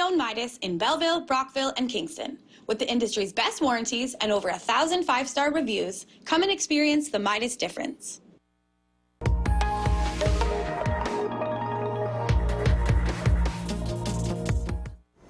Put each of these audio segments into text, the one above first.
Own Midas in Belleville, Brockville, and Kingston. With the industry's best warranties and over 1,000 five-star reviews, come and experience the Midas difference.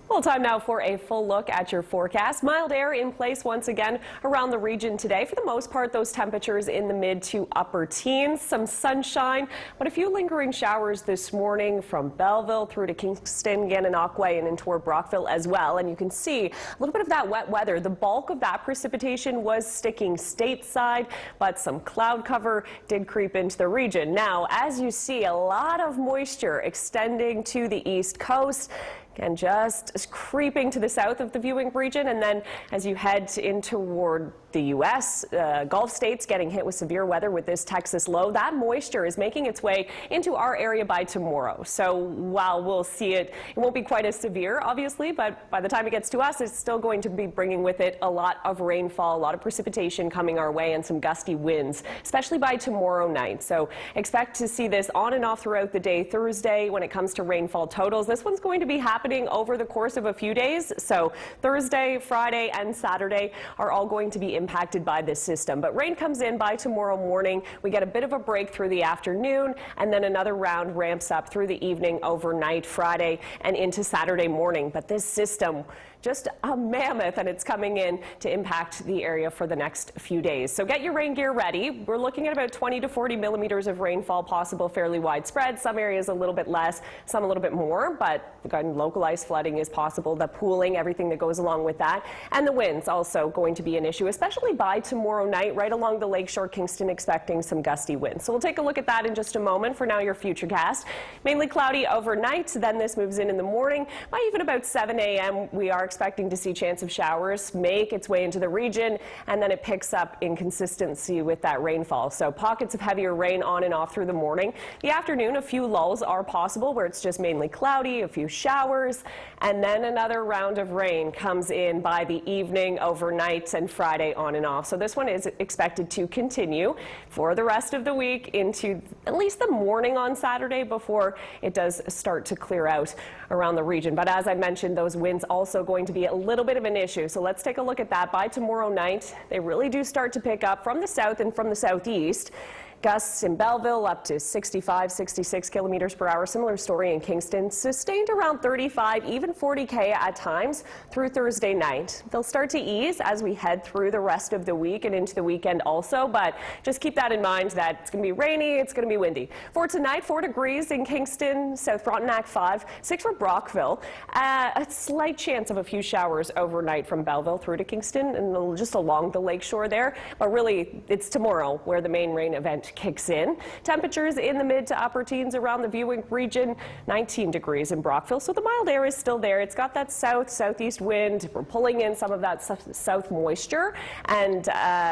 Well, time now for a full look at your forecast. Mild air in place once again around the region today. For the most part, those temperatures in the mid to upper teens. Some sunshine, but a few lingering showers this morning from Belleville through to Kingston, Gananoque, and in toward Brockville as well. And you can see a little bit of that wet weather. The bulk of that precipitation was sticking stateside, but some cloud cover did creep into the region. Now, as you see, a lot of moisture extending to the east coast. And just creeping to the south of the viewing region, and then as you head in toward the U.S., Gulf states getting hit with severe weather with this Texas low. That moisture is making its way into our area by tomorrow. So while we'll see it, it won't be quite as severe, obviously, but by the time it gets to us, it's still going to be bringing with it a lot of rainfall, a lot of precipitation coming our way, and some gusty winds, especially by tomorrow night. So expect to see this on and off throughout the day. Thursday, when it comes to rainfall totals, this one's going to be happening over the course of a few days. So Thursday, Friday, and Saturday are all going to be impacted by this system. But rain comes in by tomorrow morning. We get a bit of a break through the afternoon, and then another round ramps up through the evening, overnight, Friday, and into Saturday morning. But this system, just a mammoth, and it's coming in to impact the area for the next few days. So get your rain gear ready. We're looking at about 20 to 40 millimeters of rainfall possible, fairly widespread. Some areas a little bit less, some a little bit more, but localized flooding is possible, the pooling, everything that goes along with that. And the winds also going to be an issue, especially by tomorrow night, right along the lakeshore, Kingston, expecting some gusty winds. So we'll take a look at that in just a moment. For now, your futurecast. Mainly cloudy overnight, then this moves in the morning. By even about 7 a.m., we are expecting to see chance of showers make its way into the region, and then it picks up in consistency with that rainfall. So pockets of heavier rain on and off through the morning. The afternoon, a few lulls are possible where it's just mainly cloudy, a few showers, and then another round of rain comes in by the evening, overnight, and Friday on and off. So this one is expected to continue for the rest of the week into at least the morning on Saturday before it does start to clear out around the region. But as I mentioned, those winds also going to be a little bit of an issue. So let's take a look at that. By tomorrow night, they really do start to pick up from the south and from the southeast. Gusts in Belleville up to 65, 66 kilometers per hour. Similar story in Kingston. Sustained around 35, even 40K at times through Thursday night. They'll start to ease as we head through the rest of the week and into the weekend also, but just keep that in mind that it's going to be rainy, it's going to be windy. For tonight, 4 degrees in Kingston, South Frontenac 5, 6 for Brockville. A slight chance of a few showers overnight from Belleville through to Kingston and just along the lakeshore there, but really it's tomorrow where the main rain event kicks in. Temperatures in the mid to upper teens around the viewing region, 19 degrees in Brockville. So the mild air is still there. It's got that southeast wind. We're pulling in some of that south moisture, and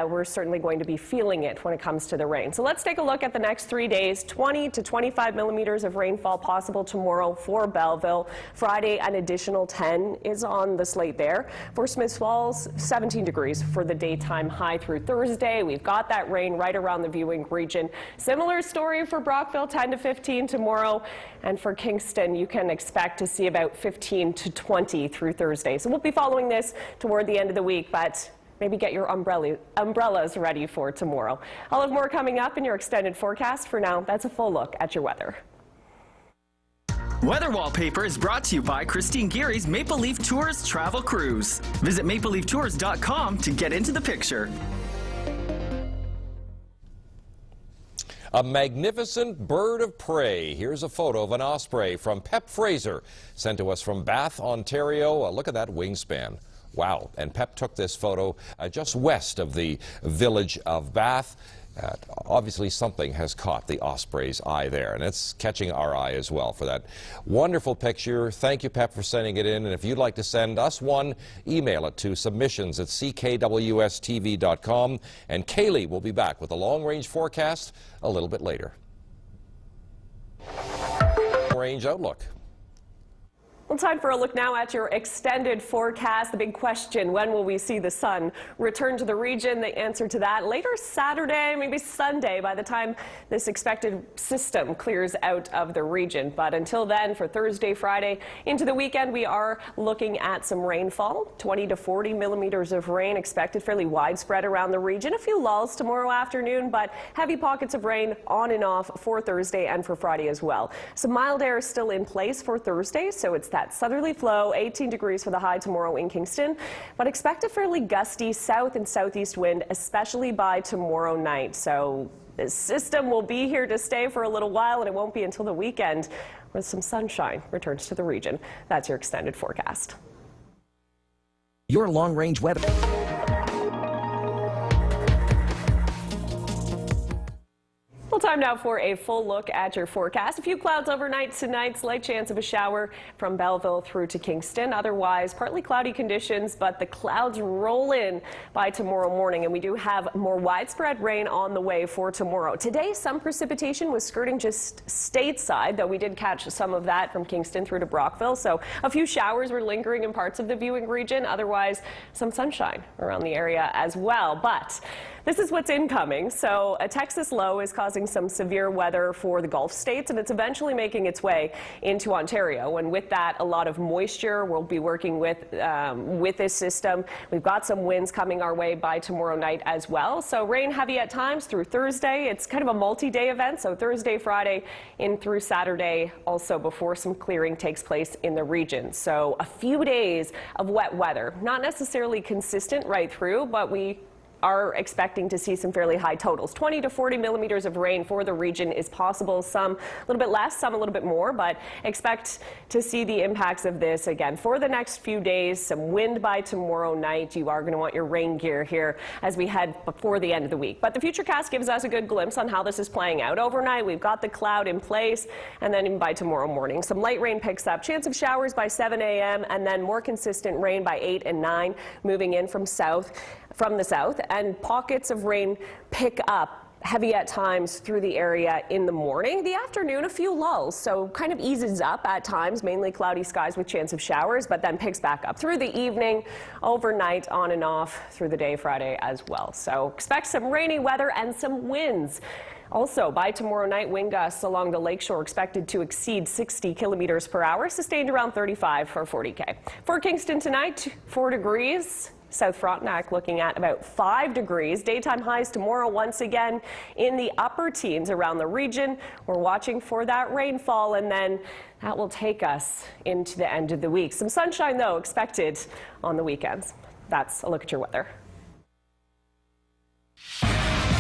we're certainly going to be feeling it when it comes to the rain. So let's take a look at the next 3 days. 20 to 25 millimeters of rainfall possible tomorrow for Belleville. Friday, an additional 10 is on the slate there. For Smiths Falls, 17 degrees for the daytime high through Thursday. We've got that rain right around the viewing region. Similar story for Brockville, 10 to 15 tomorrow. And for Kingston, you can expect to see about 15 to 20 through Thursday. So we'll be following this toward the end of the week, but maybe get your umbrellas ready for tomorrow. I'll have more coming up in your extended forecast. For now, that's a full look at your weather. Weather Wallpaper is brought to you by Christine Geary's Maple Leaf Tours Travel Cruise. Visit mapleleaftours.com to get into the picture. A magnificent bird of prey. Here's a photo of an osprey from Pep Fraser, sent to us from Bath, Ontario. Look at that wingspan. Wow. And Pep took this photo just west of the village of Bath. Obviously something has caught the osprey's eye there, and it's catching our eye as well for that wonderful picture. Thank you, Pep, for sending it in. And if you'd like to send us one, email it to submissions@ckwstv.com. And Kaylee will be back with a long-range forecast a little bit later. Range outlook. Well, time for a look now at your extended forecast. The big question, when will we see the sun return to the region? The answer to that later Saturday, maybe Sunday, by the time this expected system clears out of the region. But until then, for Thursday, Friday, into the weekend, we are looking at some rainfall. 20 to 40 millimeters of rain expected, fairly widespread around the region. A few lulls tomorrow afternoon, but heavy pockets of rain on and off for Thursday and for Friday as well. Some mild air is still in place for Thursday, so it's that southerly flow, 18 degrees for the high tomorrow in Kingston, but expect a fairly gusty south and southeast wind, especially by tomorrow night. So this system will be here to stay for a little while, and it won't be until the weekend when some sunshine returns to the region. That's your extended forecast. Your long-range weather. Well, time now for a full look at your forecast. A few clouds overnight tonight, slight chance of a shower from Belleville through to Kingston. Otherwise, partly cloudy conditions, but the clouds roll in by tomorrow morning, and we do have more widespread rain on the way for tomorrow. Today, some precipitation was skirting just stateside, though we did catch some of that from Kingston through to Brockville. So a few showers were lingering in parts of the viewing region. Otherwise, some sunshine around the area as well. But this is what's incoming. So a Texas low is causing some severe weather for the Gulf states, and it's eventually making its way into Ontario. And with that, a lot of moisture. We'll be working with this system. We've got some winds coming our way by tomorrow night as well. So rain heavy at times through Thursday. It's kind of a multi-day event. So Thursday, Friday, in through Saturday also before some clearing takes place in the region. So a few days of wet weather. Not necessarily consistent right through, but we are expecting to see some fairly high totals. 20 to 40 millimeters of rain for the region is possible. Some a little bit less, some a little bit more, but expect to see the impacts of this again for the next few days. Some wind by tomorrow night. You are going to want your rain gear here as we head before the end of the week. But the Futurecast gives us a good glimpse on how this is playing out. Overnight, we've got the cloud in place, and then even by tomorrow morning, some light rain picks up. Chance of showers by 7 a.m. and then more consistent rain by 8 and 9, moving in from the south, and pockets of rain pick up heavy at times through the area in the morning. The afternoon, a few lulls, so kind of eases up at times, mainly cloudy skies with chance of showers, but then picks back up through the evening, overnight, on and off through the day Friday as well. So expect some rainy weather and some winds. Also, by tomorrow night, wind gusts along the lakeshore expected to exceed 60 kilometers per hour, sustained around 35 or 40K. For Kingston tonight, 4 degrees. South Frontenac looking at about 5 degrees. Daytime highs tomorrow once again in the upper teens around the region. We're watching for that rainfall, and then that will take us into the end of the week. Some sunshine, though, expected on the weekends. That's a look at your weather.